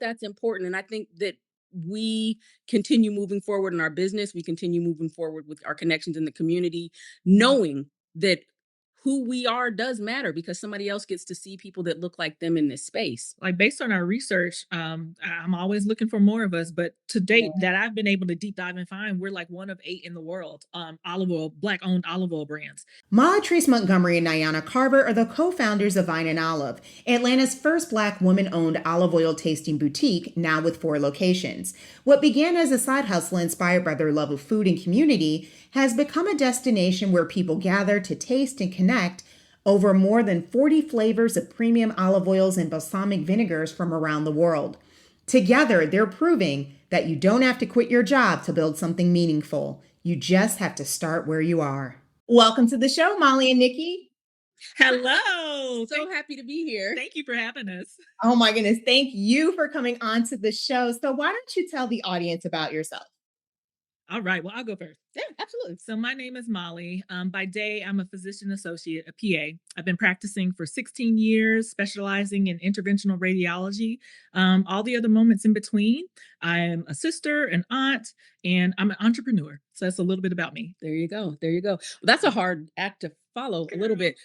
that's important. And I think that we continue moving forward in our business, we continue moving forward with our connections in the community, knowing that who we are does matter because somebody else gets to see people that look like them in this space. Like based on our research, I'm always looking for more of us. But to Yeah. date, that I've been able to deep dive and find, we're like one of 8 in the world, olive oil, black owned olive oil brands. Malatrice Montgomery and Ayanna Carver are the co-founders of Vine and Olive, Atlanta's first Black woman-owned olive oil tasting boutique, now with 4 locations. What began as a side hustle inspired by their love of food and community has become a destination where people gather to taste and connect over more than 40 flavors of premium olive oils and balsamic vinegars from around the world. Together, they're proving that you don't have to quit your job to build something meaningful. You just have to start where you are. Welcome to the show, Molly and Nikki. Hello. So happy to be here. Thank you for having us. Oh my goodness. Thank you for coming on to the show. So why don't you tell the audience about yourself? All right. Well, I'll go first. Yeah, absolutely. So my name is Molly. By day, I'm a physician associate, a PA. I've been practicing for 16 years, specializing in interventional radiology. All the other moments in between, I'm a sister, an aunt, and I'm an entrepreneur. So that's a little bit about me. There you go. There you go. Well, that's a hard act to follow a little bit.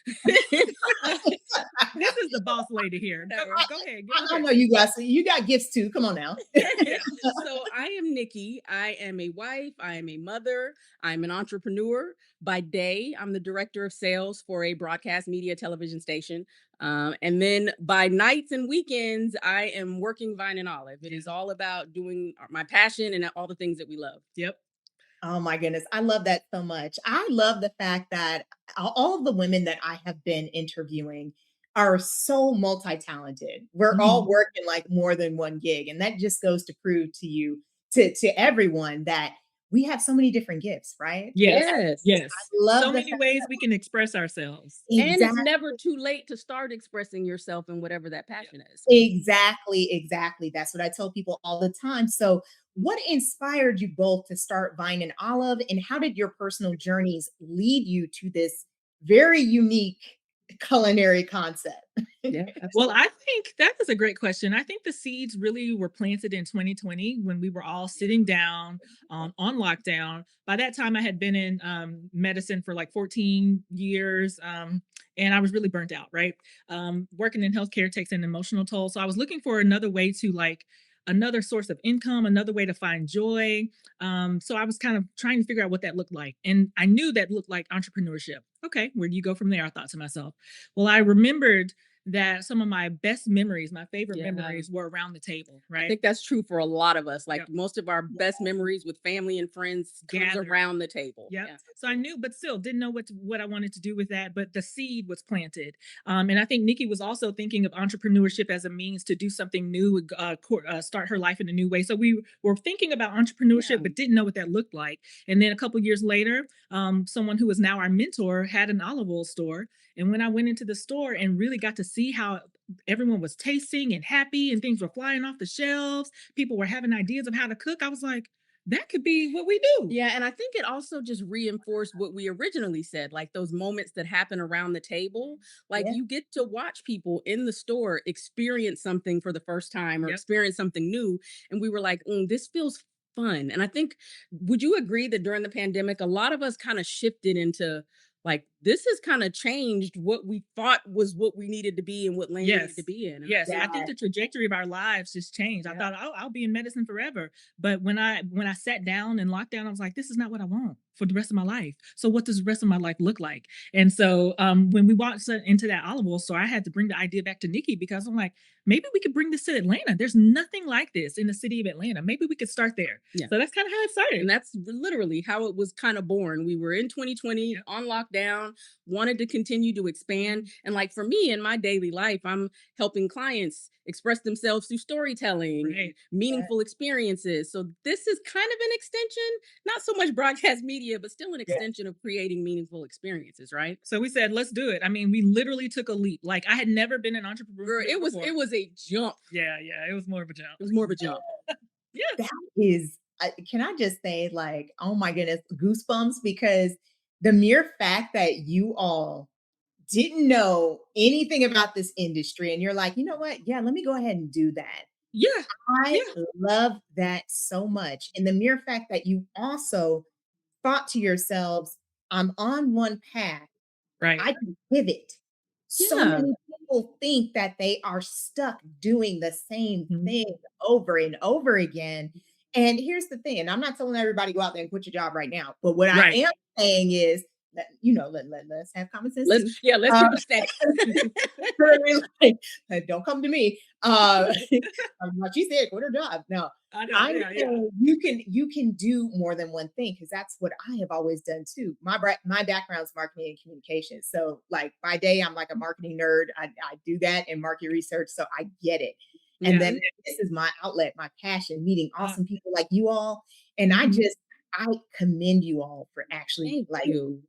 This is the boss lady here. Go ahead. I know you got gifts too. Come on now. So I am Nikki. I am a wife. I am a mother. I'm an entrepreneur. By day, I'm the director of sales for a broadcast media television station. And then by nights and weekends, I am working Vine and Olive. It is all about doing my passion and all the things that we love. Yep. Oh my goodness. I love that so much. I love the fact that all of the women that I have been interviewing are so multi-talented. We're all working like more than one gig. And that just goes to prove to you, to everyone, that we have so many different gifts, right? Yes. Yes. I love So the many fact ways we can express ourselves. And it's exactly, never too late to start expressing yourself in whatever that passion is. exactly. That's what I tell people all the time. So what inspired you both to start Vine and Olive, and how did your personal journeys lead you to this very unique culinary concept? Yeah, Well, absolutely. I think that is a great question. I think the seeds really were planted in 2020 when we were all sitting down on lockdown. By that time, I had been in medicine for like 14 years. And I was really burnt out, right? Working in healthcare takes an emotional toll. So I was looking for another way to like another source of income, another way to find joy. So I was kind of trying to figure out what that looked like. And I knew that looked like entrepreneurship. Okay, where do you go from there? I thought to myself. Well, I remembered that some of my best memories, my favorite Yeah. memories were around the table, I right? think that's true for a lot of us. Like Yep. most of our best memories with family and friends comes Gathered. around the table. Yep. Yeah. So I knew, but still didn't know what I wanted to do with that. But the seed was planted, and I think Nikki was also thinking of entrepreneurship as a means to do something new, start her life in a new way. So we were thinking about entrepreneurship, Yeah. but didn't know what that looked like. And then a couple years later, someone who is now our mentor had an olive oil store. And when I went into the store and really got to see how everyone was tasting and happy, and things were flying off the shelves, people were having ideas of how to cook. I was like, that could be what we do. Yeah, and I think it also just reinforced what we originally said, like those moments that happen around the table. Like Yeah. you get to watch people in the store experience something for the first time or Yep. experience something new. And we were like, this feels fun. And I think, would you agree that during the pandemic, a lot of us kind of shifted into like, this has kind of changed what we thought was what we needed to be and what lane we needed to Yes. be in. And I Yes, think, I think the trajectory of our lives just changed. I yeah, thought I'll be in medicine forever, but when I sat down in lockdown, I was like, this is not what I want for the rest of my life. So what does the rest of my life look like? And so when we walked into that olive oil store, I had to bring the idea back to Nikki because I'm like, maybe we could bring this to Atlanta. There's nothing like this in the city of Atlanta. Maybe we could start there. yeah. So that's kind of how it started. And that's literally how it was kind of born. We were in 2020 Yep. on lockdown, wanted to continue to expand. And like for me in my daily life, I'm helping clients express themselves through storytelling, Right. meaningful experiences. So this is kind of an extension, not so much broadcast media, but still an Yeah. extension of creating meaningful experiences, right? So we said, let's do it. I mean, we literally took a leap. Like I had never been an entrepreneur Girl, before. it was a jump. Yeah, it was more of a jump. It was more of a jump. Yeah. That is, can I just say, like, oh my goodness, goosebumps, because the mere fact that you all didn't know anything about this industry and you're like, you know what? Yeah, let me go ahead and do that. Yeah. I Yeah. love that so much. And the mere fact that you also thought to yourselves, I'm on one path, Right. I can pivot. So Yeah. many people think that they are stuck doing the same Mhm. thing over and over again. And here's the thing, and I'm not telling everybody go out there and quit your job right now, but what I Right. am saying is that, let's have common sense Let's too. yeah, let's Uh, keep it static. like, don't come to me. She said, quit her job. No, I know. I'm Yeah. Yeah. saying you can do more than one thing because that's what I have always done too. My background is marketing and communication, so like by day I'm like a marketing nerd. I do that in market research, so I get it. And Yeah. then this is my outlet, my passion, meeting Uh, awesome people like you all. And mhm. I commend you all for actually Thank like you.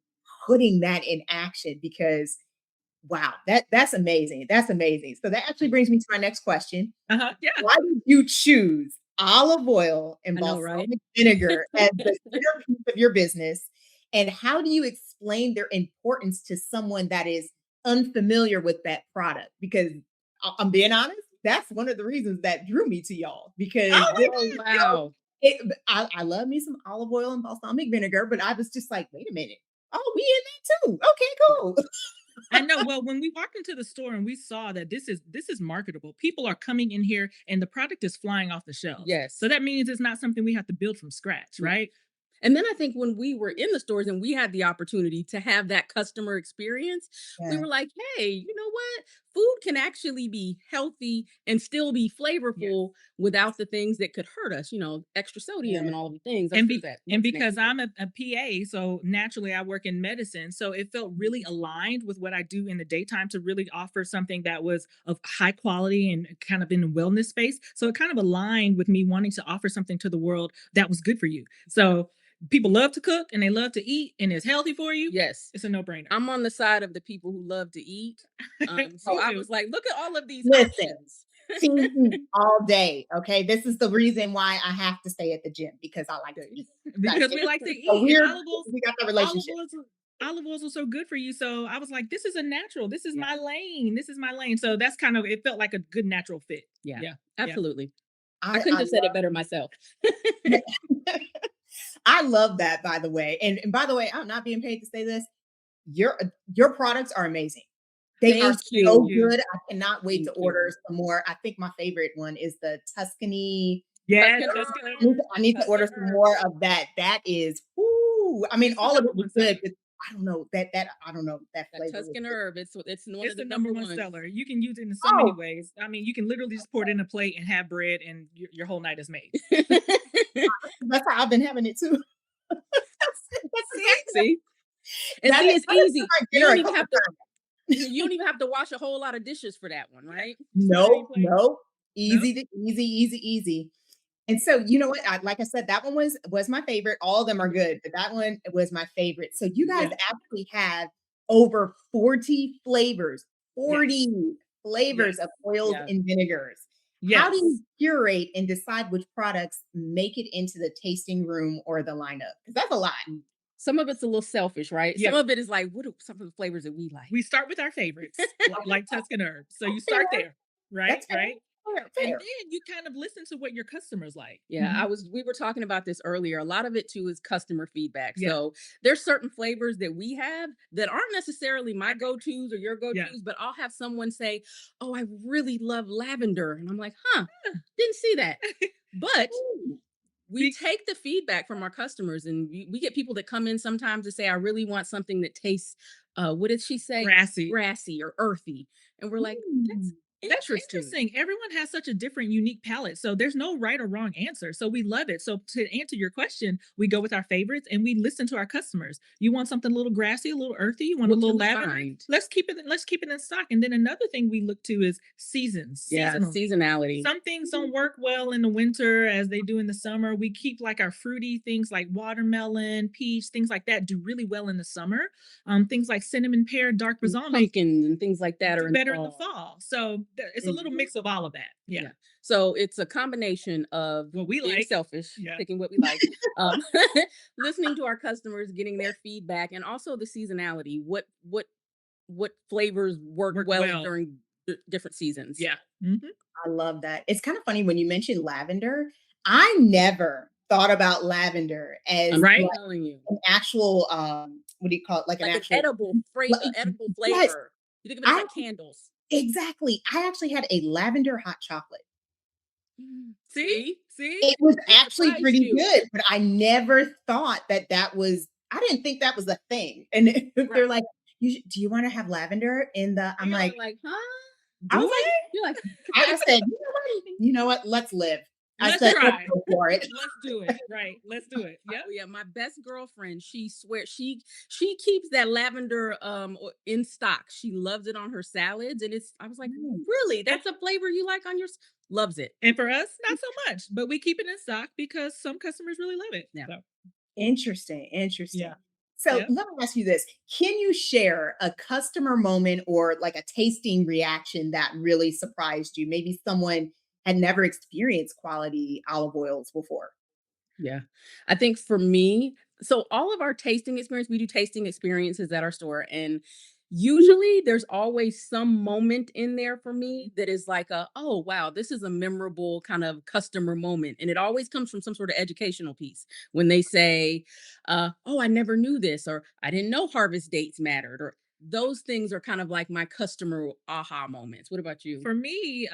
putting that in action because wow, that's amazing. That's amazing. So that actually brings me to my next question. Uh-huh. Yeah. Why did you choose olive oil and I know, right? balsamic vinegar as the centerpiece of your business? And how do you explain their importance to someone that is unfamiliar with that product? Because I'm being honest, that's one of the reasons that drew me to y'all because Oh my Oh, God. Yeah. wow. I love me some olive oil and balsamic vinegar, but I was just like, wait a minute. Oh, we in that too. Okay, cool. I know. Well, when we walked into the store and we saw that this is marketable, people are coming in here and the product is flying off the shelves. So Yes. that means it's not something we have to build from scratch, Yeah. right? And then I think when we were in the stores and we had the opportunity to have that customer experience, we Yeah, were like, hey, you know what? Food can actually be healthy and still be Yes. flavorful without the things that could hurt us, extra sodium yeah. and all of the things. Let's And do be that. and What's next? because I'm a PA, so naturally I work in medicine. So it felt really aligned with what I do in the daytime to really offer something that was of high quality and kind of in the wellness space. So it kind of aligned with me wanting to offer something to the world that was good for you. So people love to cook and they love to eat and it's healthy for you. Yes. It's a no-brainer. I'm on the side of the people who love to eat. So Me I too. was like, look at all of these Listen, options. team eat all day, okay? This is the reason why I have to stay at the gym because I like to eat. Like, Because we it's like to a eat and weird we got the olive relationship. oils olive oils are so good for you. So I was like, this is a natural. This is Yeah. my lane. This is my lane. So that's kind of it felt like a good natural fit. Yeah. Yeah. Yeah. Absolutely. I couldn't I have said it better myself. love I love that, by the way. And by the way, I'm not being paid to say this. Your products are amazing. They are Thank so Thank you. you. good. I cannot wait to Thank order you. some more. I think my favorite one is the Tuscany. Yeah, Tuscan that's good. I need to Tuscan order some more herbs. of that. That is, whoo. I mean, It's the all of number it was one good, seller. but I don't know that I don't know that That flavor was Tuscan just herb. It's one It's of the the number number one ones. seller. You can use it in so many oh, ways. I mean, you can literally just pour it in a plate and have bread, and your whole night is made. that's how I've been having it too. That's See, see, and that see, is it's that has easy. been my You dinner don't a even couple have to. times. You don't even have to wash a whole lot of dishes for that one, Yeah. right? Just put it in your Nope, plate. nope. No? Easy. And so, you know what? Like I said, that one was my favorite. All of them are Mhm. good, but that one was my favorite. So you guys Yeah. actually have over 40 flavors, Yes. 40 flavors Yes. of oils Yeah. and vinegars. How do Yes. you curate and decide which products make it into the tasting room or the lineup? Because that's a lot. Mm. Some of it's a little selfish, right? Some Yeah. of it is like, what are some of the flavors that we like? We start with our favorites, like Tuscan herbs. So you That's start fair. there, right? That's fair. Right? And Fair. then you kind of listen to what your customers like. Yeah, Mhm. we were talking about this earlier. A lot of it too is customer feedback. Yeah. So there's certain flavors that we have that aren't necessarily my go-tos or your Yeah. go-tos, but I'll have someone say, "Oh, I really love lavender." And I'm like, "Huh, didn't see that." But Ooh. we Be take the feedback from our customers and we get people that come in sometimes to say, I really want something that tastes, what did she say? grassy. Grassy or earthy. And we're like, that's Ooh. It's interesting. interesting. Everyone has such a different, unique palate. So there's no right or wrong answer. So we love it. So to answer your question, we go with our favorites and we listen to our customers. You want something a little grassy, a little earthy, you want a What little can we lavender? find? Let's keep it in stock. And then another thing we look to is seasons, Yeah, seasonally. seasonality. Some things don't work well in the winter as they do in the summer. We keep like our fruity things like watermelon, peach, things like that do really well in the summer. Things like cinnamon pear, dark And balsamic pumpkins and things like that are do in the better in the fall. fall. So it's a little Mhm. mix of all of that. Yeah. Yeah. So it's a combination of What we being like. selfish, Yeah. picking what we like, um, listening to our customers, getting their feedback, and also the seasonality. What flavors work Work well well. during different seasons. Yeah. Mhm. I love that. It's kind of funny when you mentioned lavender. I never thought about lavender as I'm Right? like telling you. an actual what do you call it? Like an Like an actual like, edible yes, flavor. You think of it as I like candles. exactly. I actually had a lavender hot chocolate. See? See? See? It was It actually surprised pretty you. good, but I never thought that that was I didn't think that was a thing. And if Right. they're like, do you want to have lavender in the And I'm you're like, like, huh? I was Do like, it? You're like, I said, you know what? Let's live. I Let's said, let's try. go for it. Let's do it. Right. Let's do it. Yep. oh yeah, my best girlfriend, she swears she keeps that lavender in stock. She loves it on her salads. And it's I was like, really? And, That's a flavor you like on your loves it. and for us, not so much, but we keep it in stock because some customers really love it. Yeah. So, Interesting. Interesting. yeah. So Yeah. let me ask you this. Can you share a customer moment or like a tasting reaction that really surprised you? Maybe someone had never experienced quality olive oils before. Yeah. I think for me, so all of our tasting experience, we do tasting experiences at our store. And usually there's always some moment in there for me that is like oh wow, this is a memorable kind of customer moment. And it always comes from some sort of educational piece when they say, oh, I never knew this, or I didn't know harvest dates mattered, or those things are kind of like my customer aha moments. What about you? For me,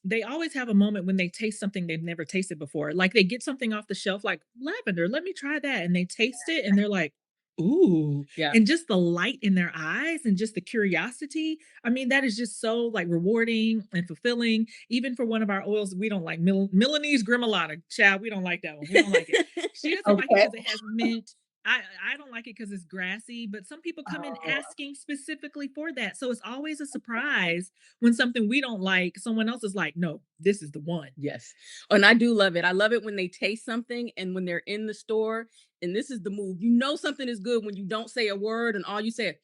they always have a moment when they taste something they've never tasted before. Like they get something off the shelf, like lavender, let me try that. And they taste it and they're like, ooh. Yeah. And just the light in their eyes and just the curiosity. I mean, that is just so like rewarding and fulfilling. Even for one of our oils, we don't like Milanese Gremolata. Child, we don't like that one. We don't like it. She doesn't like it Okay. because it has mint. I don't like it because it's grassy, but some people come in Oh, asking specifically for that. So it's always a surprise when something we don't like, someone else is like, no, this is the one. Yes. And I do love it. I love it when they taste something and when they're in the store. And this is the move. You know something is good when you don't say a word and all you say.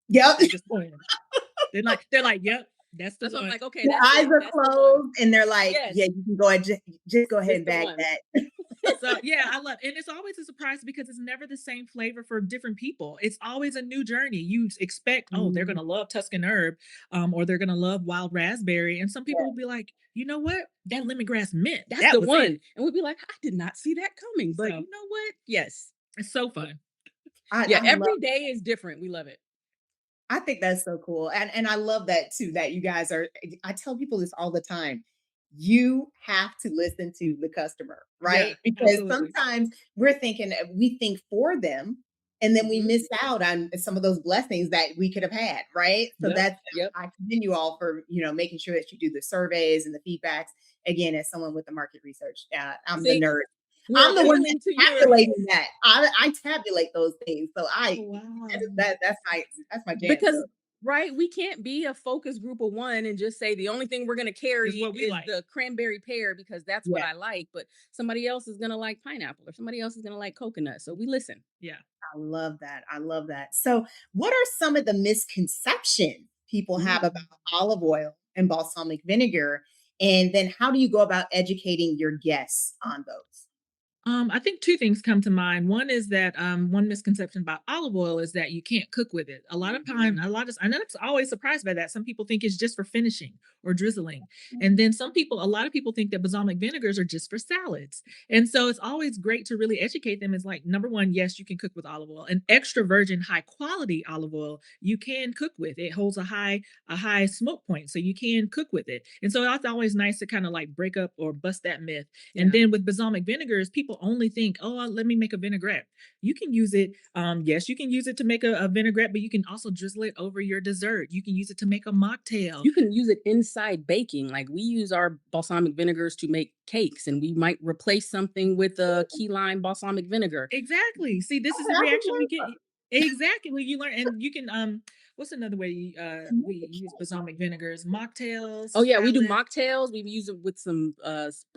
yep. They just point. They're like, yep, that's the That's what I'm one. like, okay, The that's eyes it. are That's the one. closed and they're like, yeah, Yes, you can go ahead, just go ahead it's and the bag one. that. So yeah, I love, and it's always a surprise because it's never the same flavor for different people. It's always a new journey. You expect, oh, they're Mm, gonna love Tuscan herb, or they're gonna love wild raspberry, and some people yeah. will be like, you know what, that lemongrass mint, That's that the was it. one. And we'd be like, I did not see that coming. But So you know what? Yes. it's so fun. Yeah, I love every day is different. We love it. I think that's so cool. And I love that too, that you guys are I tell people this all the time. You have to listen to the customer, Yeah, right? Because absolutely. sometimes we're thinking we think for them and then we Hmm. miss out on some of those blessings that we could have had, right? So Yep. that's Yep. I commend you all for, making sure that you do the surveys and the feedbacks. Again, as someone with the market research, I'm the See, nerd. we're I'm the one appealing that's to your tabulating that. I tabulate those things. So Oh wow. that's my jam. because So right, we can't be a focus group of one and just say the only thing we're going to Is carry what we is like. the cranberry pear because that's what yeah. I like, but somebody else is going to like pineapple or somebody else is going to like coconut, so we listen. Yeah. I love that. I love that. So, what are some of the misconceptions people have about Mm. olive oil and balsamic vinegar? And then, how do you go about educating your guests on those? I think two things come to mind. One is that one misconception about olive oil is that you can't cook with it. A lot of time, I know it's always surprised by that. Some people think it's just for finishing or drizzling, and then a lot of people think that balsamic vinegars are just for salads. And so it's always great to really educate them. Is like number one, yes, you can cook with olive oil, and extra virgin, high quality olive oil you can cook with. It holds a high smoke point, so you can cook with it. And so that's always nice to kind of like break up or bust that myth. And Yeah. then with balsamic vinegars, people only think, oh, let me make a vinaigrette. You can use it. Yes, you can use it to make a vinaigrette, but you can also drizzle it over your dessert. You can use it to make a mocktail. You can use it inside baking. Like we use our balsamic vinegars to make cakes, and we might replace something with a key lime balsamic vinegar. Exactly. See, this is the Okay, I reaction we can get. learn Exactly. When you learn, and you can what's another way we use balsamic vinegars? Mocktails, Oh yeah, we do salad, mocktails. We use it with some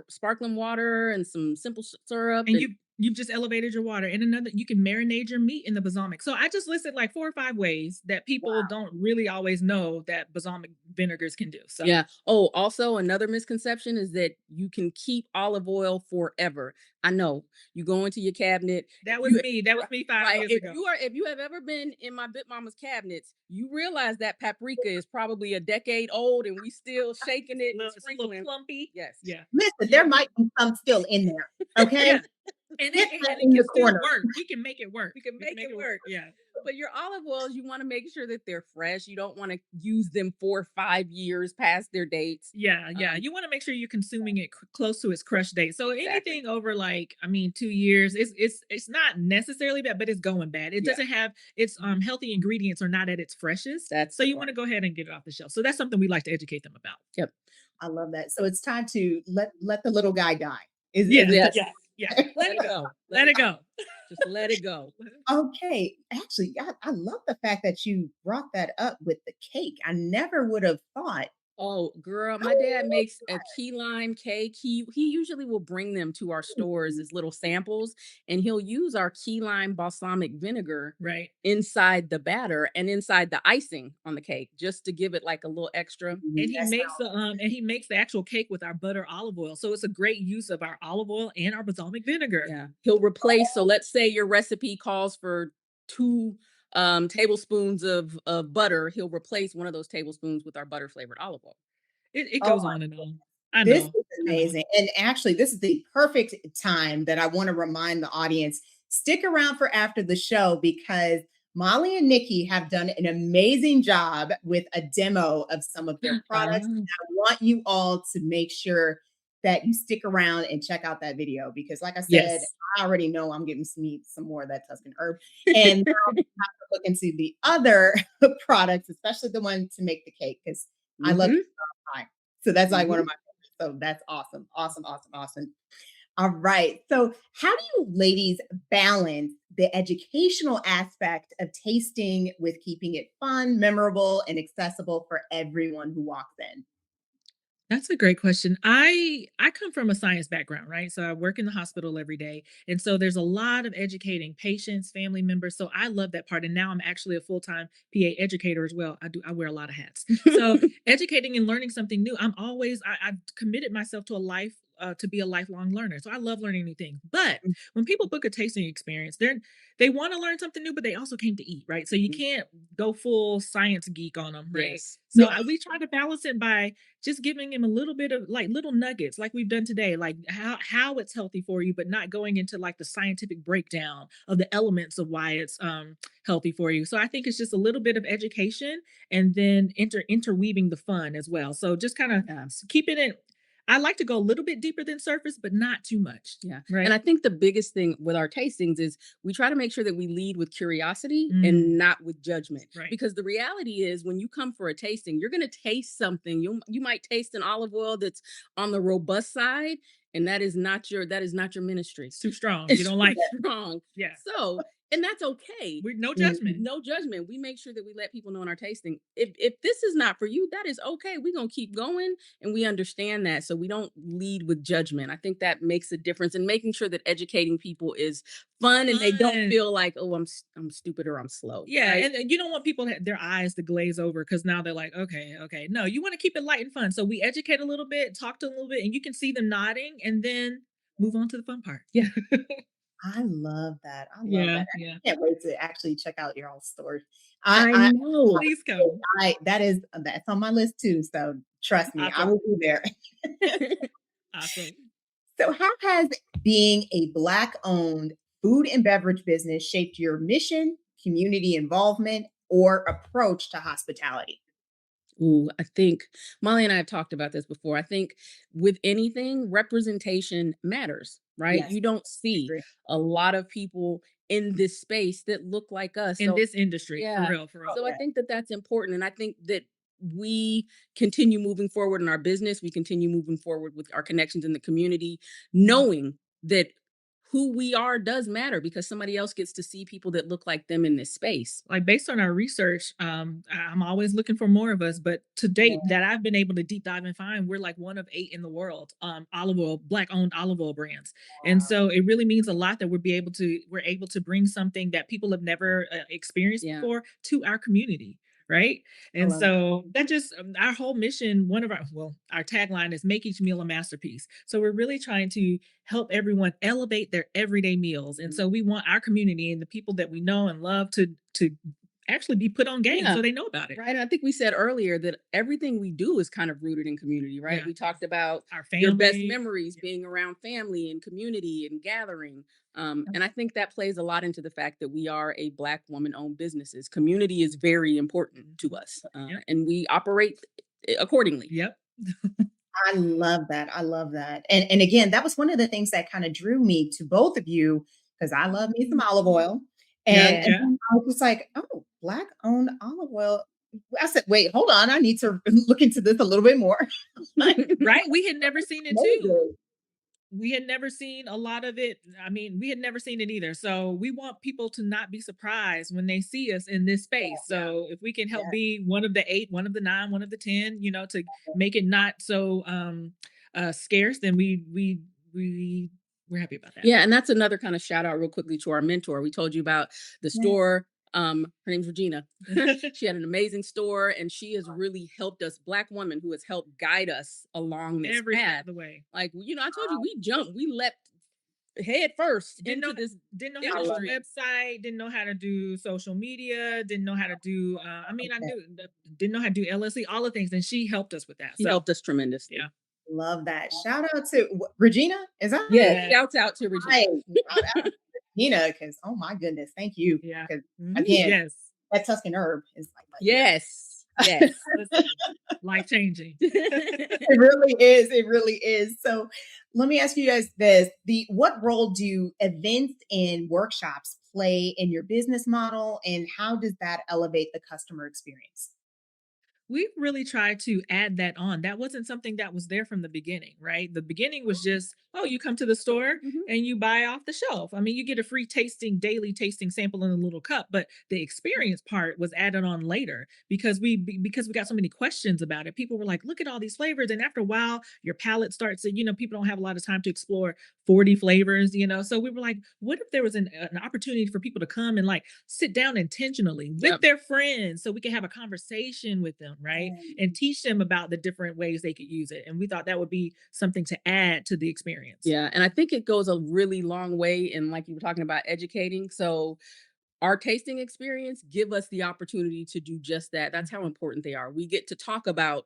sparkling water and some simple syrup. and And you You've just elevated your water. And another, you can marinate your meat in the balsamic. So I just listed like 4 or 5 ways that people don't really always know that balsamic vinegars can do. So Yeah. Oh, also another misconception is that you can keep olive oil forever. I know you go into your cabinet. If that was you me. That was me five right, years ago. if you have ever been in my Bit Mama's cabinets, you realize that paprika is probably a decade old and we still shaking it and It's a little sprinkling. clumpy. Yes. Yeah. Listen, You there might be some still in there. Okay, yeah. And get it that and it in can the still corner. work. We can make it work. We can We can make make it it work. work. Yeah. But your olive oils, you want to make sure that they're fresh. You don't want to use them 4 or 5 years past their dates. Yeah, yeah. Um, You want to make sure you're consuming it close to its crush date. So exactly. anything over like, I mean, 2 years, it's not necessarily bad, but it's going bad. It Yeah. doesn't have its healthy ingredients are not at its freshest. That's So the you part. want to go ahead and get it off the shelf. So that's something we like to educate them about. Yep. I love that. So it's time to let the little guy die. Is Yeah, it Yes. yeah, yeah. Let Let it it go. go. Let it go. Just let it go. okay? Actually, I love the fact that you brought that up with the cake. I never would have thought. Oh, girl, my dad makes a key lime cake. He usually will bring them to our stores as little samples, and he'll use our key lime balsamic vinegar Right. inside the batter and inside the icing on the cake just to give it like a little extra. And That he makes the actual cake with our butter olive oil. So it's a great use of our olive oil and our balsamic vinegar. Yeah. He'll replace, so let's say your recipe calls for 2 tablespoons of butter, he'll replace one of those tablespoons with our butter flavored olive oil. It sounds. goes on and on. I This know. is I know. amazing. And actually, this is the perfect time that I want to remind the audience stick around for after the show because Molly and Nikki have done an amazing job with a demo of some of their products. Oh, I want you all to make sure that you stick around and check out that video because, like I said, Yes. I already know I'm getting some more of that Tuscan herb. And now I have to look into the other products, especially the one to make the cake because I love mhm, pie. So that's like one of mhm. my so that's awesome. Awesome, awesome, awesome. All right. So, how do you ladies balance the educational aspect of tasting with keeping it fun, memorable, and accessible for everyone who walks in? That's a great question. I come from a science background, right? So I work in the hospital every day. And so there's a lot of educating patients, family members. So I love that part. And now I'm actually a full-time PA educator as well. I wear a lot of hats. So educating and learning something new. I've committed myself to a life to be a lifelong learner. So I love learning new things. But when people book a tasting experience, they want to learn something new, but they also came to eat, right? So you can't go full science geek on them, right? Yes. So we try to balance it by just giving him a little bit of like little nuggets like we've done today, like how it's healthy for you, but not going into like the scientific breakdown of the elements of why it's healthy for you. So I think it's just a little bit of education and then interweaving the fun as well. So just kind of Yeah. keeping it. I like to go a little bit deeper than surface, but not too much. Yeah. And Right. I think the biggest thing with our tastings is we try to make sure that we lead with curiosity and Mm, not with judgment. right. Because the reality is when you come for a tasting, you're going to taste something. You might taste an olive oil that's on the robust side and that is not your ministry. It's too strong. You It's don't too like it. strong. Yeah. So, and that's okay. We no judgment. No judgment. We make sure that we let people know in our tasting. If this is not for you, that is okay. We're gonna keep going and we understand that. So we don't lead with judgment. I think that makes a difference in making sure that educating people is fun and they don't Fun. feel like, oh, I'm stupid or I'm slow. Yeah, Right. and you don't want people their eyes to glaze over because now they're like, okay, okay. No, you want to keep it light and fun. So we educate a little bit, talk to them a little bit, and you can see them nodding, and then move on to the fun part. Yeah. I love that. I love Yeah, that. yeah. I can't wait to actually check out your all stores. I I know. Please come. that is that's on my list too. So trust me, I Awesome, will be there. awesome. So, how has being a Black owned food and beverage business shaped your mission, community involvement, or approach to hospitality? Ooh, I think Molly and I have talked about this before. I think with anything, representation matters, right? Yes, You don't I see agree. a lot of people in this space that look like us. In So, this industry, for yeah. real, for real. Oh, So I yeah. think that that's important. And I think that we continue moving forward in our business. We continue moving forward with our connections in the community, knowing that who we are does matter because somebody else gets to see people that look like them in this space. Like based on our research, I'm always looking for more of us, but to Yeah. date that I've been able to deep dive and find, we're like one of 8 in the world, olive oil, black owned olive oil brands. And so it really means a lot that we're able to bring something that people have never experienced Yeah, before to our community. Right. I And love it. so that just our whole mission, our tagline is make each meal a masterpiece. So we're really trying to help everyone elevate their everyday meals. And Mhm. so we want our community and the people that we know and love to actually be put on game Yeah. so they know about it. Right. And I think we said earlier that everything we do is kind of rooted in community, right? Yeah. We talked about Our your best family. memories Yeah. being around family and community and gathering. Yep. And I think that plays a lot into the fact that we are a Black woman owned businesses. Community is very important to Mhm. us, Yep. and we operate accordingly. Yep. I love that. I love that. And again, that was one of the things that kind of drew me to both of you because I love me some olive oil. And, Yeah. Yeah. and Yeah. then I was just like, oh, black owned olive oil. I said, wait, hold on. I need to look into this a little bit more. Like, Right. We had never seen it too. amazing. We had never seen a lot of it. I mean, we had never seen it either. So we want people to not be surprised when they see us in this space. Yeah, So if we can help yeah. be one of the 8, one of the 9, one of the 10, to make it not so scarce, then we're happy about that. Yeah, and that's another kind of shout out real quickly to our mentor. We told you about the Yeah. store. Her name's Regina. She had an amazing store and she has really helped us, Black woman who has helped guide us along this Every step path. of the way. Like, I told you we leapt head first Didn't into know this didn't know how to do love industry. it. a website, didn't know how to do social media, didn't know how to do I mean I Okay. knew didn't know how to do LLC, all the things, and she helped us with that. She So helped us tremendously. yeah. Love that. Shout out to Regina. Is that Yes, Yeah. shouts out to Regina. right? Shout out to Regina because, oh my goodness, thank you. Yeah. Because Mhm. again, Yes. that Tuscan herb is like, Yes. Yes. Listen, life changing. it really is. It really is. So let me ask you guys this. What role do events and workshops play in your business model and how does that elevate the customer experience? We've really tried to add that on. That wasn't something that was there from the beginning, right? The beginning was just, oh, you come to the store Mhm. and you buy off the shelf. I mean, you get a free daily tasting sample in a little cup, but the experience part was added on later because because we got so many questions about it. People were like, look at all these flavors. And after a while, your palate starts to, people don't have a lot of time to explore 40 flavors. So we were like, what if there was an opportunity for people to come and like sit down intentionally with Yep. their friends so we could have a conversation with them, right? And Mm. teach them about the different ways they could use it. And we thought that would be something to add to the experience. Yeah, and I think it goes a really long way in, like you were talking about, educating. So our tasting experience give us the opportunity to do just that. That's how Mhm. important they are. We get to talk about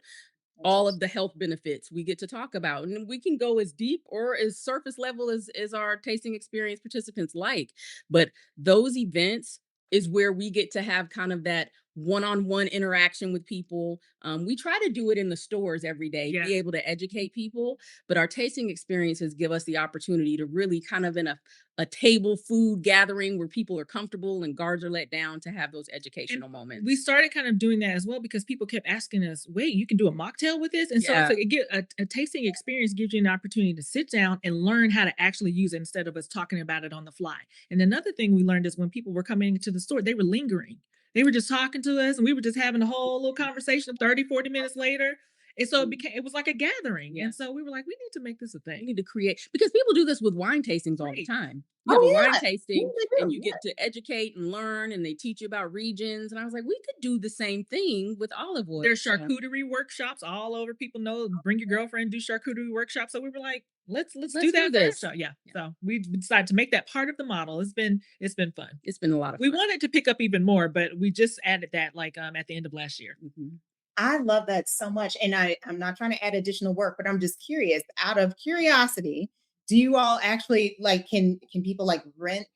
That's all awesome. of the health benefits we get to talk about, and we can go as deep or as surface level as our tasting experience participants like. But those events is where we get to have kind of that one-on-one interaction with people. We try to do it in the stores every day, Yeah. be able to educate people, but our tasting experiences give us the opportunity to really kind of in a table food gathering where people are comfortable and guards are let down to have those And educational we moments. started kind of doing that as well because people kept asking us, wait, you can do a mocktail with this? And so it's Yeah. like a tasting experience gives you an opportunity to sit down and learn how to actually use it instead of us talking about it on the fly. And another thing we learned is when people were coming into the store, they were lingering. They were just talking to us and we were just having a whole little conversation 30, 40 minutes later. And so it was like a gathering. Yeah. And so we were like, we need to make this a We thing. need to create, because people do this with wine tastings all the Right. time. You have a Oh wine yeah. Yeah, tasting they and do. you Yeah. get to educate and learn and they teach you about regions. And I was like, we could do the same thing with olive oil. There's So charcuterie workshops all over. People know bring your girlfriend, do charcuterie workshops. So we were like, let's do let's do that for our this. show. Yeah. Yeah, So we decided to make that part of the model. It's been fun. it's been a lot of We fun. wanted to pick up even more, but we just added that like at the end of last year. Mhm. I love that so much. And I'm not trying to add additional work, but I'm just curious, out of curiosity, do you all actually like can people like rent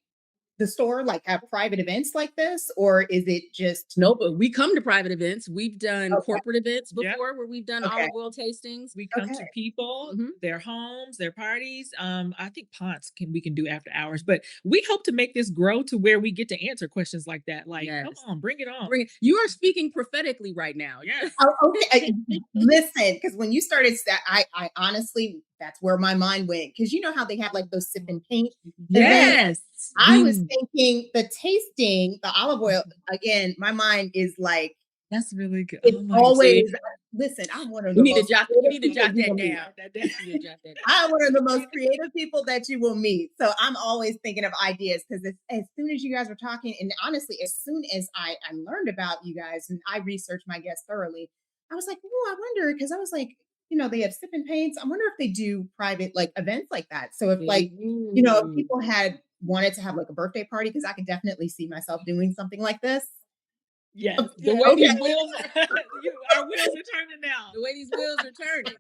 the store, like have private events like this? Or is it just No, but we come to private events. We've done okay, corporate events Yep. before where we've done okay, olive oil tastings. We come to okay. people, Mhm. their homes, their parties. I think Ponce we can do after hours, but we hope to make this grow to where we get to answer questions like that. Like, come Yes. on, bring it on. Bring it. You are speaking prophetically right now. Yes. Oh, okay. Listen, because when you started, I honestly, that's where my mind went. Because you know how they have like those sip and paint events. Yes. I was thinking the tasting, the olive oil, again, my mind is like, That's really good. it's Oh my always, listen, I'm one of the You need to most jot. You creative need to people jot you that will meet. down. You need to jot that down. I'm one of the most creative people that you will meet. So I'm always thinking of ideas because as soon as you guys were talking, and honestly, as soon as I learned about you guys and I researched my guests thoroughly, I was like, oh, I wonder, because I was like, they have sip and paints. I wonder if they do private like events like that. So if like, if people had wanted to have like a birthday party, because I could definitely see myself doing something like this. Yes. The way these Okay. wheels, our wheels are turning now. The way these wheels are turning.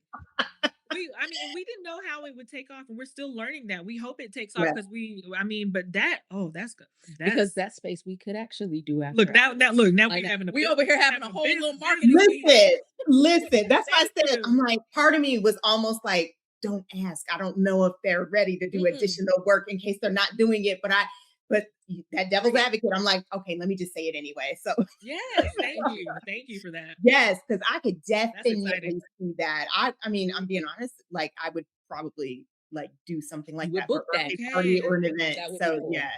We didn't know how it would take off, and we're still learning that. We hope it takes off Yeah. because but that's good. Because that space we could actually do after. Look now, Like we're having we over here having a whole little marketing. Listen, that's why I said, you. I'm like, part of me was almost like, don't ask. I don't know if they're ready to do additional work in case they're not doing it. But that devil's advocate, I'm like, okay, let me just say it anyway. So yes, thank you for that. yes, because I could definitely see that. I mean, I'm being honest, like I would probably like do something like that for a birthday party or an event. So cool. yeah,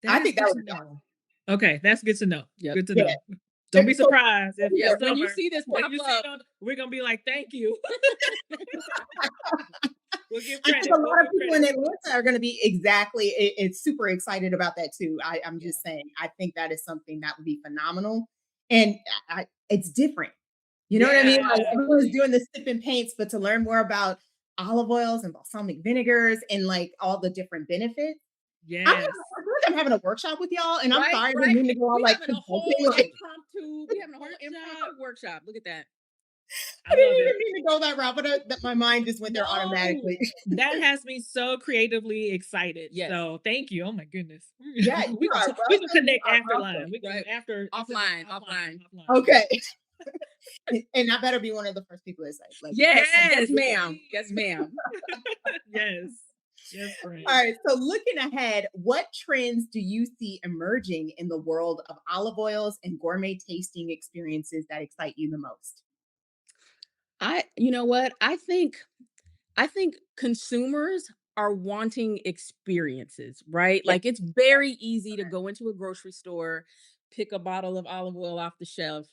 I think that would be awesome. Okay, that's good to know. Yep. Good to know. Don't be surprised if when you see this pop up, we're gonna be like, thank you. We'll give I credit. think a lot of people in Atlanta are going to be it's super excited about that too. I'm just saying, I think that is something that would be phenomenal. And it's different. You know what I mean? Like everyone's doing the sip and paints, but to learn more about olive oils and balsamic vinegars and like all the different benefits. Yes. I feel like I'm having a workshop with y'all, and I'm sorry I didn't mean to go all like having a whole impromptu. We having a whole impromptu workshop. Look at that. I didn't even mean to go that route, but my mind just went there automatically. That has me so creatively excited. Yes. So thank you. Oh my goodness. Yeah, we can connect after line. We can offline. Okay. And I better be one of the first people to say, like, yes, ma'am. Yes, ma'am. Yes. Yes, all right. So looking ahead, what trends do you see emerging in the world of olive oils and gourmet tasting experiences that excite you the most? You know what? I think consumers are wanting experiences, right? Yeah. Like it's very easy to go into a grocery store, pick a bottle of olive oil off the shelf,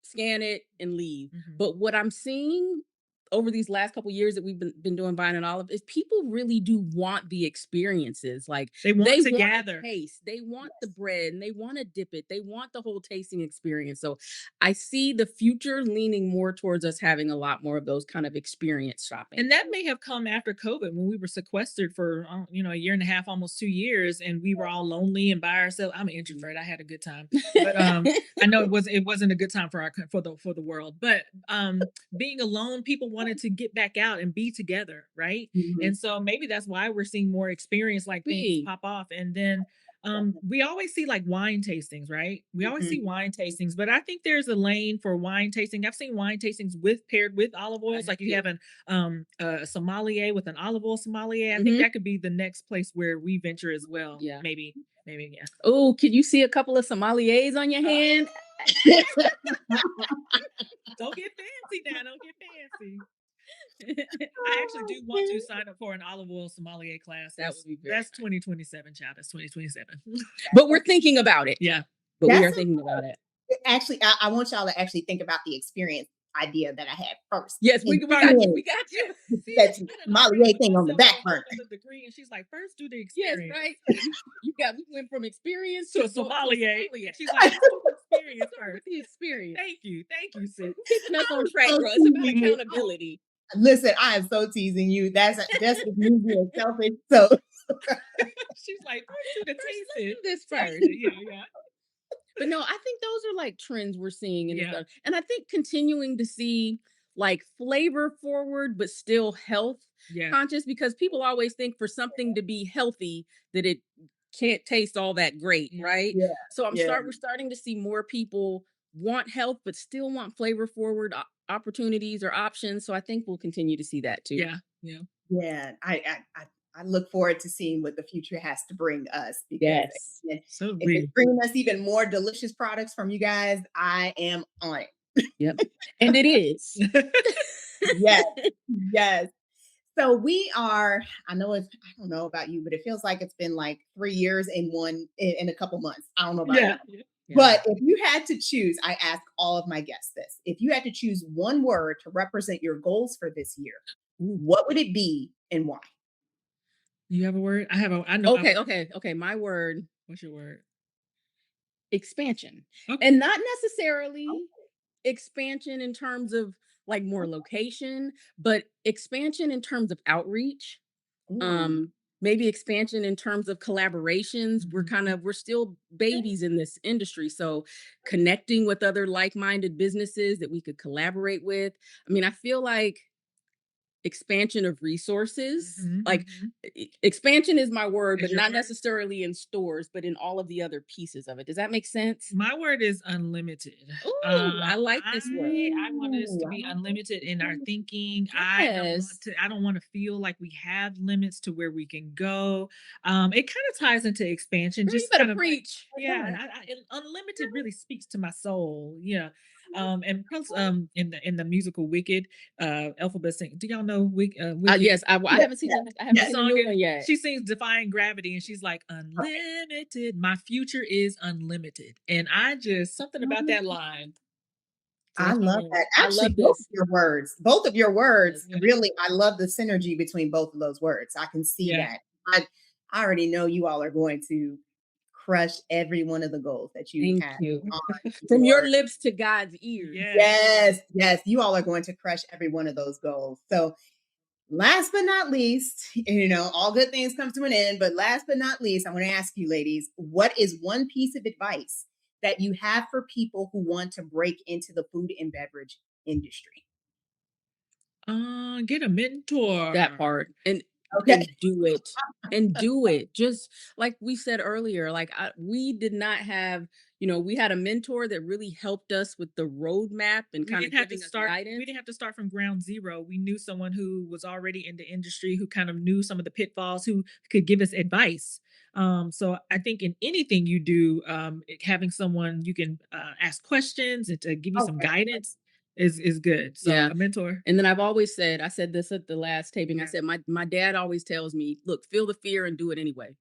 scan it, and leave. But what I'm seeing over these last couple years that we've been doing Vine and Olive is people really do want the experiences. Like they want to want gather. Taste. They want the bread and they want to dip it. They want the whole tasting experience. So I see the future leaning more towards us having a lot more of those kind of experience shopping. And that may have come after COVID when we were sequestered for a year and a half, almost 2 years, and we were all lonely and by ourselves. I'm an introvert. I had a good time, but I know it wasn't a good time for the world. But being alone, people wanted to get back out and be together, right? And so maybe that's why we're seeing more experience like things pop off. And then we always see like wine tastings, right? We always see wine tastings, but I think there's a lane for wine tasting. I've seen wine tastings paired with olive oils, like you have a sommelier with an olive oil sommelier. I think that could be the next place where we venture as well. Yeah, maybe, yeah. Oh, could you see a couple of sommeliers on your hand? Don't get fancy now. Don't get fancy. I actually do want to sign up for an olive oil sommelier class. That's 2027, child. That's 2027. But we're thinking about it. Yeah. But we are thinking about it. Actually, I want y'all to actually think about the experience idea that I had first. Yes, we got you. We got you. That's sommelier thing on the back burner. Degree, and she's like, first do the experience. Yes, right. We went from experience to a sommelier. She's like, experience first. The experience. Thank you, sis. Keeping us on track, bro. It's about accountability. Listen, I am so teasing you. That's just me being selfish. So she's like, let's do this first. Yeah. But no, I think those are like trends we're seeing and I think continuing to see like flavor forward, but still health conscious, because people always think for something to be healthy that it can't taste all that great, right? Yeah. So we're starting to see more people want health, but still want flavor forward opportunities or options. So I think we'll continue to see that too. Yeah. I look forward to seeing what the future has to bring us. Because if it's bringing us even more delicious products from you guys, I am on it. Yep. And it is. Yes. So we are, I know it's, I don't know about you, but it feels like it's been like 3 years in a couple months. I don't know about Yeah. you. Yeah. Yeah. But if you had to choose, I ask all of my guests this. If you had to choose one word to represent your goals for this year, Ooh. what would it be and why? You have a word? I have a. I know. Okay. My word, What's your word? expansion. Okay. And not necessarily expansion in terms of like more location, but expansion in terms of outreach. Ooh, Um, maybe expansion in terms of collaborations. Mhm. We're still babies in this industry. So connecting with other like-minded businesses that we could collaborate with. I mean, I feel like expansion of resources. Mhm. Like Mhm. expansion is my word, Is but your not word? necessarily in stores, but in all of the other pieces of it. Does that make sense? My word is unlimited. Ooh, I like this word. I want us ooh, to I be like unlimited in our that. thinking. Yes. I don't want to feel like we have limits to where we can go. It kind of ties into expansion, Girl, you just better kind of like, preach. yeah, unlimited really speaks to my soul. Yeah. And plus, in the musical Wicked, Alphabet sing. Do y'all know Wicked? Yes, I Yeah, haven't seen yeah, I haven't The yeah. seen the song new is one yet. she sings Defying Gravity and she's like, Right. unlimited. My future is unlimited. And I just something about that line. So I that's my love word. that. I Actually, love this. both of your words, Yeah. really, I love the synergy between both of those words. I can see Yeah. that. I already know you all are going to crush every one of the goals that you Thank have you. on From your your. lips to God's ears. Yes. Yes, yes, you all are going to crush every one of those goals. So, last but not least, all good things come to an end, but last but not least, I want to ask you, ladies, what is one piece of advice that you have for people who want to break into the food and beverage industry? Get a That mentor. part. Okay. And do it. And do it. Just like we said earlier, like we did not have, we had a mentor that really helped us with the roadmap and kind of giving us We guidance. didn't have to start from ground zero. We knew someone who was already in the industry, who kind of knew some of the pitfalls, who could give us advice. So I think in anything you do, having someone you can ask questions and to give you some Okay. guidance is good. So Yeah. a mentor. And then I've always said, I said this at the last taping. I Yeah. said, my dad always tells me, look, feel the fear and do it anyway.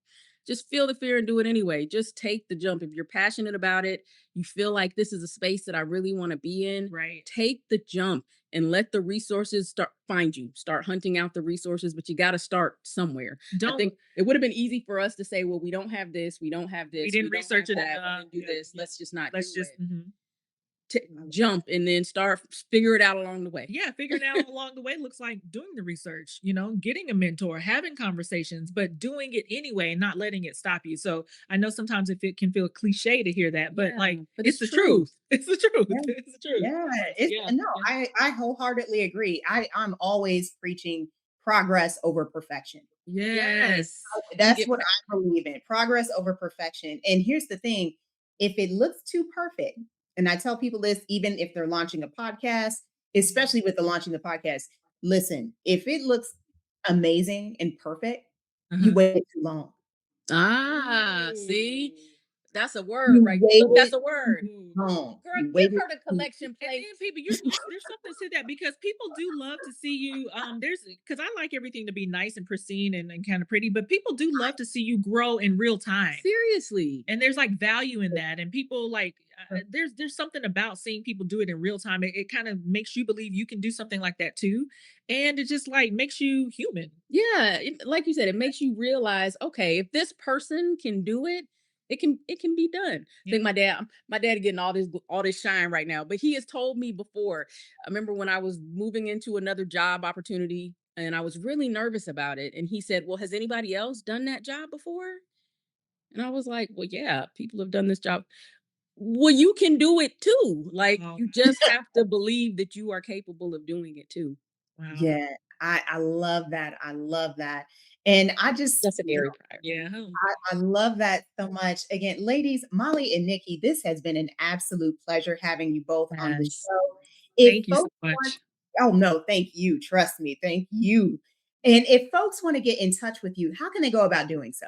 Just feel the fear and do it anyway. Just take the jump. If you're passionate about it, you feel like this is a space that I really want to be in, Right. take the jump and let the resources start find you. Start hunting out the resources, but you got to start somewhere. I Don't think it would have been easy for us to say, well, we don't have this, we don't have We this, we didn't don't research have it that, we enough. didn't do Yeah. this. Yeah. Let's just not Let's do just it. mhm. Jump and then start figure it out along the way. Yeah, figuring out along the way looks like doing the research, getting a mentor, having conversations, but doing it anyway and not letting it stop you. So I know sometimes if it can feel cliche to hear that, but Yeah, like but it's it's the true. truth. It's the truth. Yeah. It's the truth. Yeah. It's Yeah. no, Yeah. I wholeheartedly agree. I'm always preaching progress over perfection. Yes. Yes. You That's get what I believe in. Progress over perfection. And here's the thing, if it looks too perfect, and I tell people this even if they're launching a podcast, especially with the launching the podcast, listen, if it looks amazing and perfect, you Uh-huh. waited too long. see? Ooh. That's a word, You right? Look, that's waited a too word. Ooh. long. Girl, You give waited her the too collection And plate. then people, there's something to that because people do love to see you. There's because I like everything to be nice and pristine and kind of pretty, but people do love to see you grow in real time. Seriously. And there's like value in that and people like there's something about seeing people do it in real time. It kind of makes you believe you can do something like that too, and it just like makes you human. Yeah, like you said, it makes you realize, okay, if this person can do it, it can be done. I Yeah. think my dad getting all this shine right now, but he has told me before. I remember when I was moving into another job opportunity and I was really nervous about it, and he said, "Well, has anybody else done that job before?" And I was like, "Well, yeah, people have done this job." Well, you can do it too. Like Oh, you just have to believe that you are capable of doing it too. wow. Yeah, I love that. I love that. And I just, That's an airy pride. Yeah. I love that so much. Again, ladies, Molly and Nikki, this has been an absolute pleasure having you both on the Yes. show. If Thank you so folks want, much. oh no, thank you. Trust me. Thank you. And if folks want to get in touch with you, how can they go about doing so?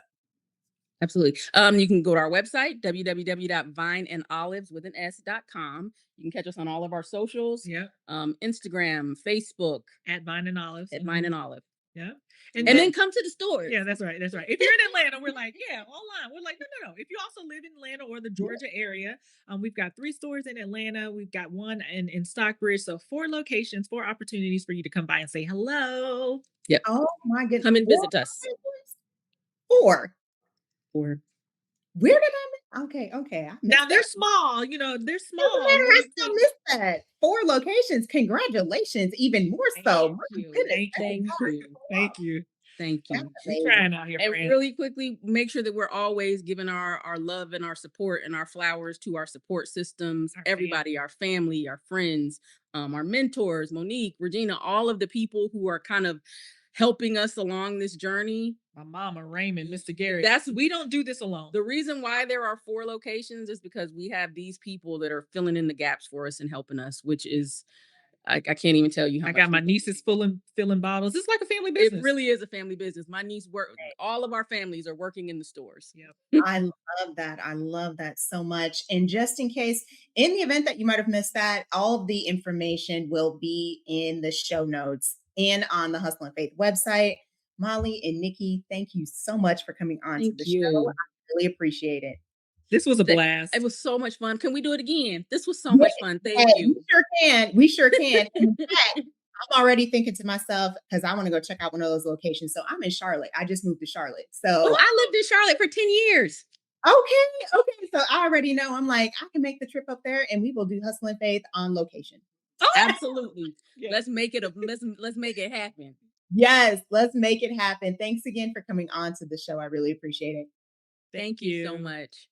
Absolutely. You can go to our website, www.vineandolives.com. You can catch us on all of our socials, Yeah. Instagram, Facebook, At Vine and Olives. at Vine Mhm. and Olive. Yeah. And then come to the stores. Yeah, that's right. That's right. If you're in Atlanta, we're like, yeah, online. We're like, no. If you also live in Atlanta or the Georgia area, we've got 3 stores in Atlanta. We've got one in Stockbridge. So 4 locations, 4 opportunities for you to come by and say hello. Yep. Oh my goodness. Come and visit us. 4. Or Where did I miss? Okay. I missed Now they're that. small, they're Doesn't small. matter, I still missed that. 4 locations. Congratulations, even more so. My goodness, Thank you. Thank you. Thank that's you. We're amazing. trying out here, And friend. really quickly, make sure that we're always giving our love and our support and our flowers to our support systems, Our everybody, our family, our friends, our mentors, Monique, Regina, all of the people who are kind of helping us along this journey. My mama, Raymond, Mr. Garrett. That's We don't do this alone. the reason why there are 4 locations is because we have these people that are filling in the gaps for us and helping us, which is I can't even tell you how I much got my we- nieces filling bottles. It's like a family It business. really is a family business. My niece all of our families are working in the stores. Yep. I love that. I love that so much. And just in case, in the event that you might have missed that, all of the information will be in the show notes and on the Hustle and Faith website. Molly and Nikki, thank you so much for coming on to Thank the you. show. I really appreciate it. This was a blast. It was so much fun. Can we do it again? This was so much fun. Thank you. We sure can. We sure can. In fact, I'm already thinking to myself, because I want to go check out one of those locations. So I'm in Charlotte. I just moved to Charlotte. So Oh, I lived in Charlotte for 10 years. okay. So I already know. I'm like, I can make the trip up there and we will do Hustle and Faith on location. Oh, absolutely. Yeah. Let's make it let's make it happen. Yes, let's make it happen. Thanks again for coming on to the show. I really appreciate it. Thank you so much.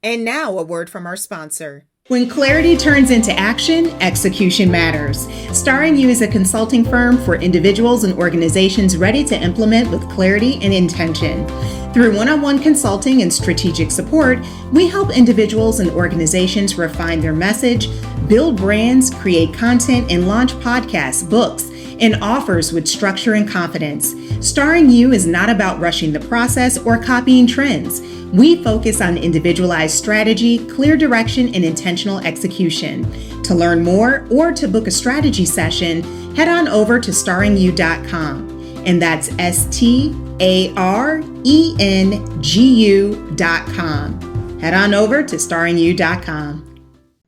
And now a word from our sponsor. When clarity turns into action, execution matters. Starring You is a consulting firm for individuals and organizations ready to implement with clarity and intention. Through one-on-one consulting and strategic support, we help individuals and organizations refine their message, build brands, create content, and launch podcasts, books, and offers with structure and confidence. Starring You is not about rushing the process or copying trends. We focus on individualized strategy, clear direction, and intentional execution. To learn more or to book a strategy session, head on over to starringyou.com. And that's STARENGU.com. Head on over to starringyou.com.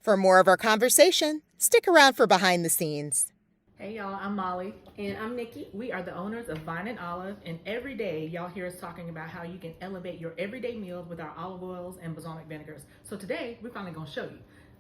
For more of our conversation, stick around for behind the scenes. Hey y'all, I'm Molly. And I'm Nikki. We are the owners of Vine and Olive, and every day y'all hear us talking about how you can elevate your everyday meals with our olive oils and balsamic vinegars. So today, we're finally gonna show you.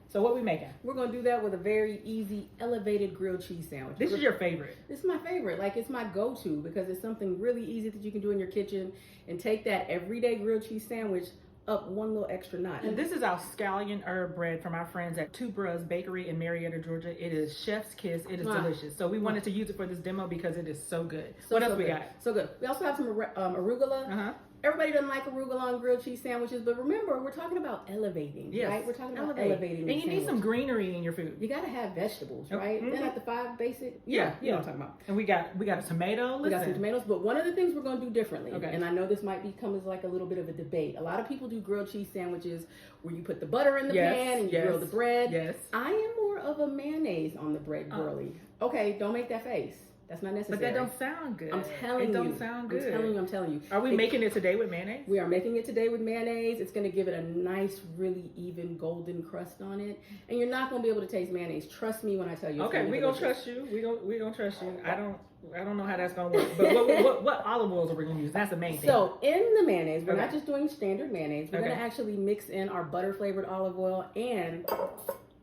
So what we making? We're going to do that with a very easy elevated grilled cheese sandwich. This is your favorite. This is my favorite. Like, it's my go-to because it's something really easy that you can do in your kitchen and take that everyday grilled cheese sandwich up one little extra notch. And this is our scallion herb bread from our friends at Two Bros Bakery in Marietta, Georgia. It is chef's kiss. It is delicious. So we wanted to use it for this demo because it is so good. What else we got? So good. We also have some arugula. Everybody doesn't like arugula on grilled cheese sandwiches, but remember, we're talking about elevating, right? We're talking about elevating. And you need some greenery in your food. You got to have vegetables, right? Then at the 5 basic. You know what I'm talking about. And we got a tomato. We got some tomatoes, but one of the things we're going to do differently, Okay. and I know this might become as like a little bit of a debate. A lot of people do grilled cheese sandwiches where you put the butter in the pan and you grill the bread. Yes. I am more of a mayonnaise on the bread girly. Okay, don't make that face. That's not necessary. But that don't sound good. I'm telling you. It don't sound good. I'm telling you. Are we making it today with mayonnaise? We are making it today with mayonnaise. It's going to give it a nice, really even golden crust on it. And you're not going to be able to taste mayonnaise. Trust me when I tell you. Okay, we're going to trust you. We're going to trust you. I don't know how that's going to work. But what olive oils are we going to use? That's the main thing. So in the mayonnaise, we're not just doing standard mayonnaise. We're going to actually mix in our butter flavored olive oil and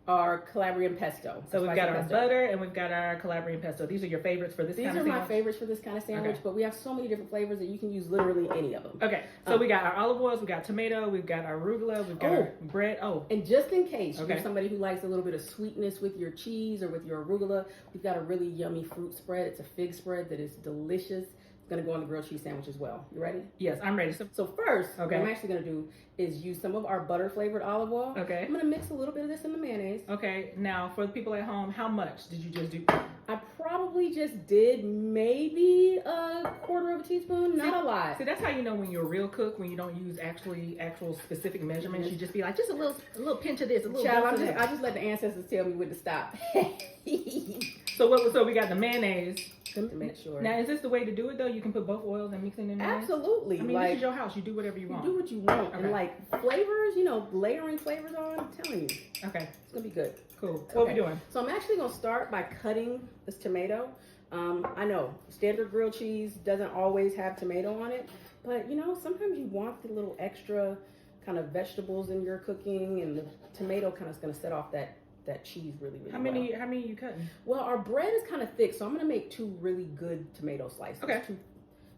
our Calabrian pesto. So we've got our butter and we've got our Calabrian pesto. These are your favorites for this kind of sandwich? These are my favorites for this kind of sandwich, but we have so many different flavors that you can use literally any of them. Okay, so we got our olive oils, we got tomato, we've got our arugula, we've got our bread. And just in case you're somebody who likes a little bit of sweetness with your cheese or with your arugula, we've got a really yummy fruit spread. It's a fig spread that is delicious. It's going to go on the grilled cheese sandwich as well. You ready? Yes, I'm ready. So first, what I'm actually going to do is use some of our butter flavored olive oil. Okay. I'm going to mix a little bit of this in the mayonnaise. Okay, now for the people at home, how much did you just do? I probably just did maybe a quarter of a teaspoon, not a lot. See, that's how you know when you're a real cook, when you don't use actual specific measurements. You just be like, just a little pinch of this, a little Child, bit I just let the ancestors tell me when to stop. So we got the mayonnaise. to make sure. Now, is this the way to do it though? You can put both oils and mix it in there? Absolutely. I mean, this is your house. You do whatever you want. You do what you want. Okay. And like flavors, you know, layering flavors on, I'm telling you. Okay. It's going to be good. Cool. What are we doing? So I'm actually going to start by cutting this tomato. I know standard grilled cheese doesn't always have tomato on it, but you know, sometimes you want the little extra kind of vegetables in your cooking, and the tomato kind of is going to set off that cheese really well. How many are you cutting? Well, our bread is kind of thick, so I'm going to make 2 really good tomato slices. Okay. 2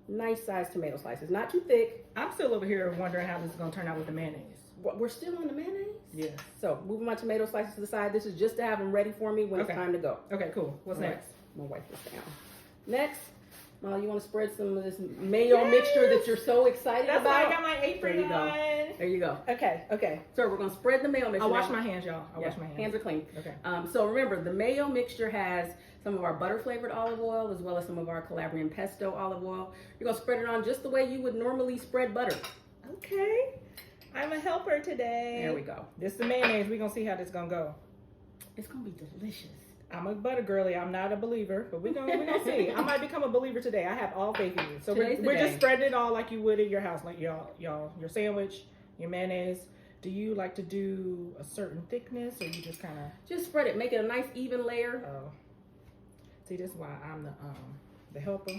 nice sized tomato slices, not too thick. I'm still over here wondering how this is going to turn out with the mayonnaise. We're still on the mayonnaise? Yes. So moving my tomato slices to the side. This is just to have them ready for me when it's time to go. Okay, cool. What's All next? right. I'm gonna wipe this down. Next, Molly, you want to spread some of this mayo mixture that you're so excited That's about? why I got my apron There you go. on. There you go. Okay. So we're gonna spread the mayo mixture. I'll wash now. my hands, y'all. I'll wash my hands. Hands are clean. Okay. So remember, the mayo mixture has some of our butter flavored olive oil as well as some of our Calabrian pesto olive oil. You're gonna spread it on just the way you would normally spread butter. Okay. I'm a helper today. There we go. This is the mayonnaise. We're going to see how this going to go. It's gonna be delicious. I'm a butter girly. I'm not a believer, but we're gonna see. I might become a believer today. I have all faith in you. So we're just spreading it all like you would at your house, like your sandwich, your mayonnaise. Do you like to do a certain thickness, or you just kind of just spread it, make it a nice even layer? Oh, see, this is why I'm the helper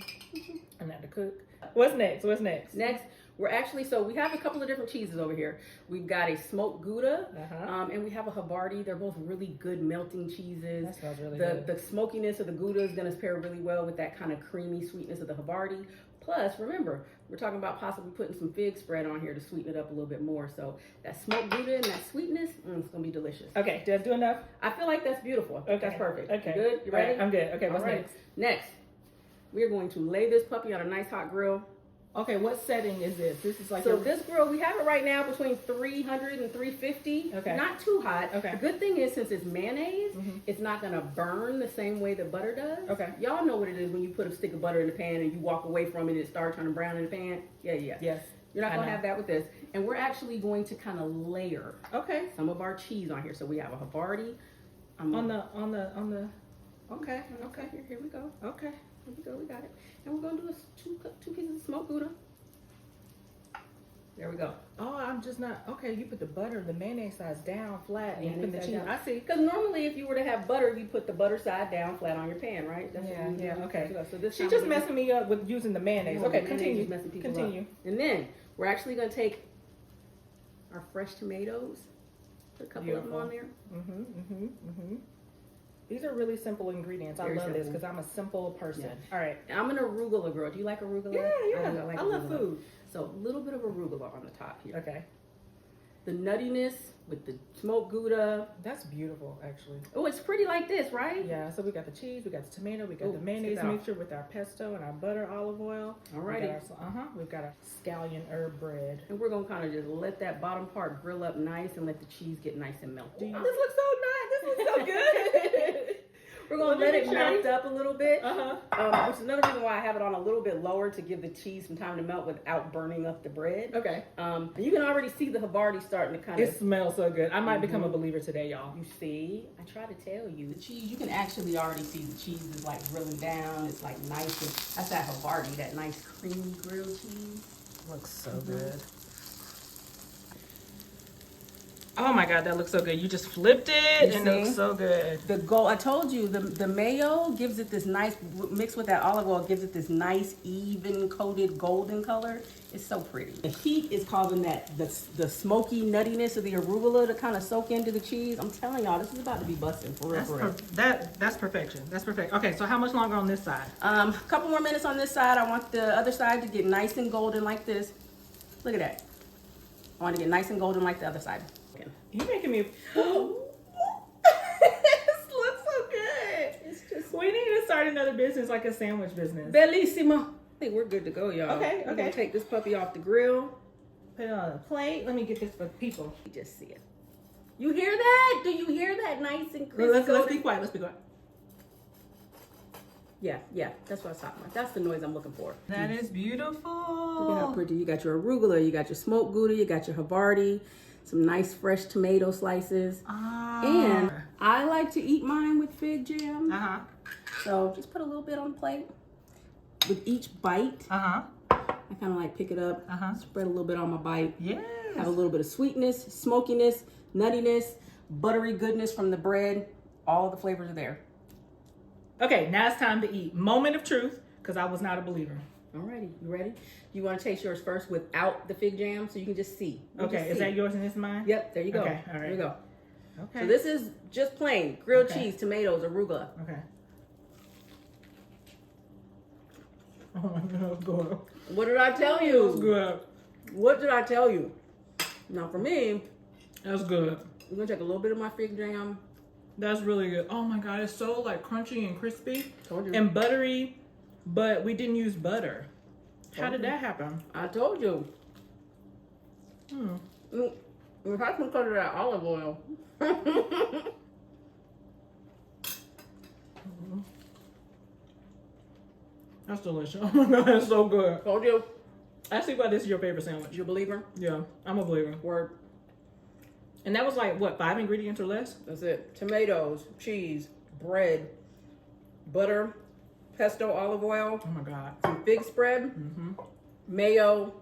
and not the cook. What's next? Next, we're actually, so we have a couple of different cheeses over here. We've got a smoked Gouda, and we have a Havarti. They're both really good melting cheeses. That smells really good. The smokiness of the Gouda is going to pair really well with that kind of creamy sweetness of the Havarti. Plus, remember, we're talking about possibly putting some fig spread on here to sweeten it up a little bit more. So that smoked Gouda and that sweetness, it's going to be delicious. Okay, did I do enough? I feel like that's beautiful. Okay. That's perfect. Okay. You good? You ready? Right, I'm good. Okay, what's right. next? Next, we're going to lay this puppy on a nice hot grill. Okay, what setting is this? This is like so this grill, we have it right now between 300 and 350. Okay. Not too hot. Okay. The good thing is, since it's mayonnaise, it's not going to burn the same way that butter does. Okay. Y'all know what it is when you put a stick of butter in the pan and you walk away from it and it starts turning brown in the pan? Yeah. Yes. You're not going to have that with this. And we're actually going to kind of layer some of our cheese on here. So we have a Havarti. On the. Okay. Here we go. Okay. Here we go. We got it. And we're going to do two pieces of smoked Gouda. There we go. Oh, I'm just not. Okay, you put the mayonnaise size down flat, and you put the cheese. Down. I see. Because normally, if you were to have butter, you put the butter side down flat on your pan, right? That's okay. So this She's just messing me up with using the mayonnaise. Okay, continue. Continue. And then we're actually going to take our fresh tomatoes. Put a couple of them on there. These are really simple ingredients. I love this because I'm a simple person. Yeah. All right. I'm an arugula girl. Do you like arugula? Yeah. I love arugula. food. So a little bit of arugula on the top here. Okay. The nuttiness with the smoked Gouda. That's beautiful, actually. Oh, it's pretty like this, right? Yeah. So we got the cheese, we got the tomato, we got the mayonnaise mixture with our pesto and our butter olive oil. Alrighty. We've got our scallion herb bread. And we're gonna kind of just let that bottom part grill up nice and let the cheese get nice and melted. This looks so nice. This looks so good. We're gonna let it melt up a little bit. Uh-huh. Which is another reason why I have it on a little bit lower to give the cheese some time to melt without burning up the bread. Okay. And you can already see the Havarti starting to kind of. It smells so good. I might become a believer today, y'all. You see, I try to tell you. The cheese, you can actually already see the cheese is like grilling down. It's like nice. And that's that Havarti, that nice creamy grilled cheese. Looks so good. Oh my God, that looks so good. You just flipped it and it looks so good. The gold, I told you, the mayo gives it this nice, mixed with that olive oil, gives it this nice, even coated golden color. It's so pretty. The heat is causing the smoky nuttiness of the arugula to kind of soak into the cheese. I'm telling y'all, this is about to be busting for real. That's perfection. That's perfect. Okay, so how much longer on this side? A couple more minutes on this side. I want the other side to get nice and golden like this. Look at that. I want to get nice and golden like the other side. You're making me. This looks so good. It's just. We need to start another business, like a sandwich business. Bellissimo. I think we're good to go, y'all. Okay. We're gonna take this puppy off the grill. Put it on a plate. Let me get this for people. You just see it. You hear that? Do you hear that nice and crispy? Let's be quiet. Let's be quiet. Yeah. That's what I was talking about. That's the noise I'm looking for. That is beautiful. Look at how pretty. You got your arugula, you got your smoked Gouda, you got your Havarti, some nice fresh tomato slices. And I like to eat mine with fig jam. So just put a little bit on the plate. with each bite, Uh-huh. I kind of like pick it up, spread a little bit on my bite. Yes. Have a little bit of sweetness, smokiness, nuttiness, buttery goodness from the bread. All the flavors are there. Okay, now it's time to eat. Moment of truth, because I was not a believer. Alrighty, you ready? You want to taste yours first without the fig jam so you can just see. Okay, is that yours and this is mine? Yep, there you go. Okay, all right. There you go. Okay. So this is just plain grilled cheese, tomatoes, arugula. Okay. Oh my God, that's good. What did I tell That's you? good. What did I tell you? Now for me, That's good. I'm gonna take a little bit of my fig jam. That's really good. Oh my God, it's so like crunchy and crispy Told you. and buttery, but we didn't use butter. How did you. that happen? I told you. If I can cut it out olive oil. That's delicious. Oh my God, that's so good. Told you. I see why this is your favorite sandwich. You a believer? Yeah, I'm a believer. Word. And that was like, what, 5 ingredients or less? That's it. Tomatoes, cheese, bread, butter, pesto olive oil, Oh my God. some fig spread, mayo,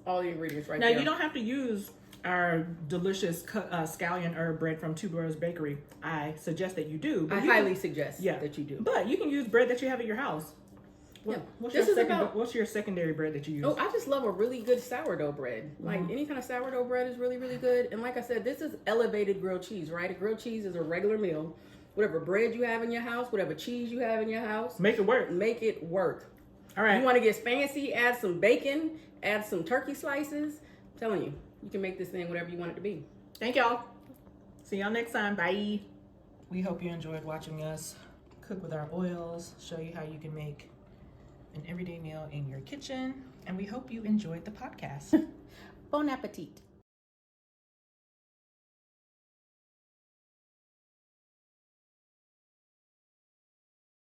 all the ingredients right Now, there. you don't have to use our delicious scallion herb bread from Two Bros Bakery. I suggest that you do. I but you highly suggest yeah. that you do. But you can use bread that you have at your house. Yeah. What's your secondary bread that you use? Oh, I just love a really good sourdough bread. Like any kind of sourdough bread is really, really good. And like I said, this is elevated grilled cheese, right? A grilled cheese is a regular meal. Whatever bread you have in your house, whatever cheese you have in your house, Make it work. make it work. All right. You want to get fancy, add some bacon, add some turkey slices. I'm telling you, you can make this thing whatever you want it to be. Thank y'all. See y'all next time. Bye. We hope you enjoyed watching us cook with our oils, show you how you can make an everyday meal in your kitchen, and we hope you enjoyed the podcast. Bon appetit.